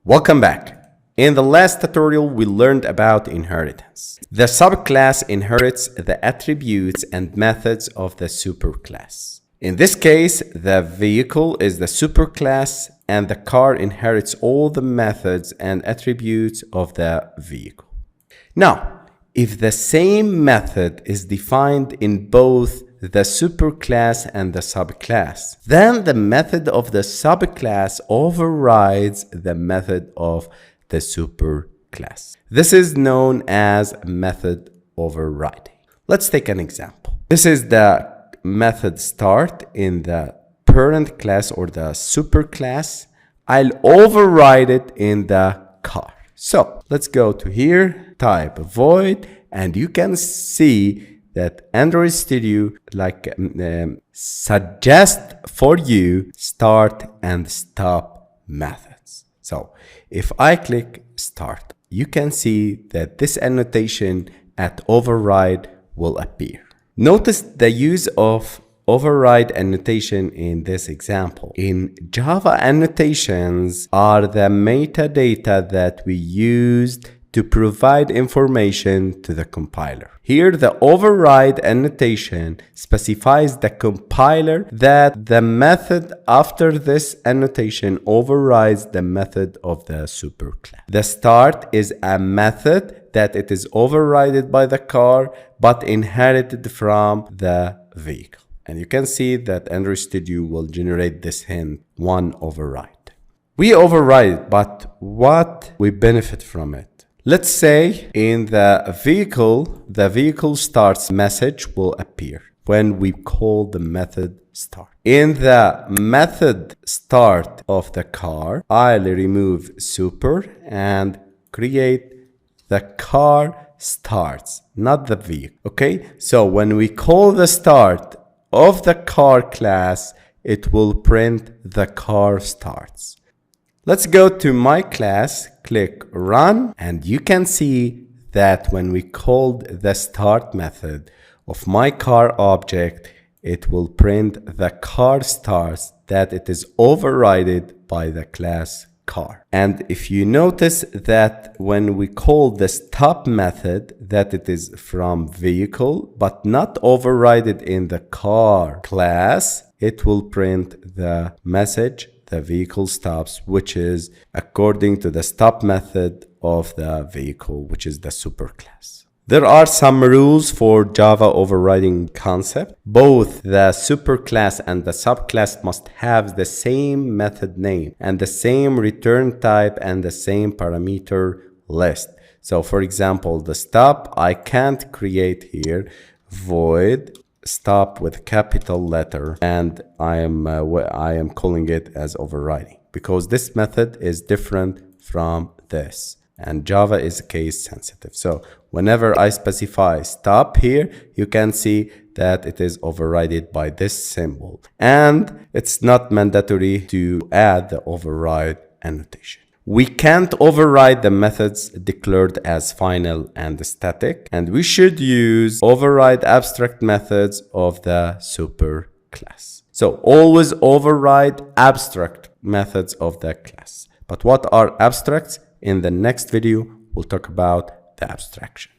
Welcome back. In the last tutorial, we learned about inheritance. The subclass inherits the attributes and methods of the superclass. In this case, the vehicle is the superclass and the car inherits all the methods and attributes of the vehicle. Now, if the same method is defined in both the superclass and the subclass, then the method of the subclass overrides the method of the superclass. This is known as method overriding. Let's take an example. This is the method start in the parent class or the superclass. I'll override it in the car. So let's go to here, type void, and you can see that Android Studio suggest for you start and stop methods. So if I click start, you can see that this annotation at override will appear. Notice the use of override annotation in this example. In Java, annotations are the metadata that we used to provide information to the compiler. Here, the override annotation specifies the compiler that the method after this annotation overrides the method of the superclass. The start is a method that it is overridden by the car but inherited from the vehicle. And you can see that Android Studio will generate this hint, one override. We override, but what we benefit from it? Let's say in the vehicle starts message will appear when we call the method start. In the method start of the car, I'll remove super and create the car starts, not the vehicle. Okay, so when we call the start of the car class, it will print the car starts. Let's go to my class, click run, and you can see that when we called the start method of my car object, it will print the car starts that it is overridden by the class car. And if you notice that when we call the stop method, that it is from vehicle but not overridden in the car class, it will print the message the vehicle stops, which is according to the stop method of the vehicle, which is the superclass. There are some rules for Java overriding concept. Both the superclass and the subclass must have the same method name and the same return type and the same parameter list. So for example, the stop, I can't create here void stop with capital letter, and I am calling it as overriding because this method is different from this, and Java is case sensitive. So whenever I specify stop here, you can see that it is overridden by this symbol, and it's not mandatory to add the override annotation. We can't override the methods declared as final and static, and we should use override abstract methods of the superclass. So always override abstract methods of the class. But what are abstracts? In the next video, we'll talk about the abstraction.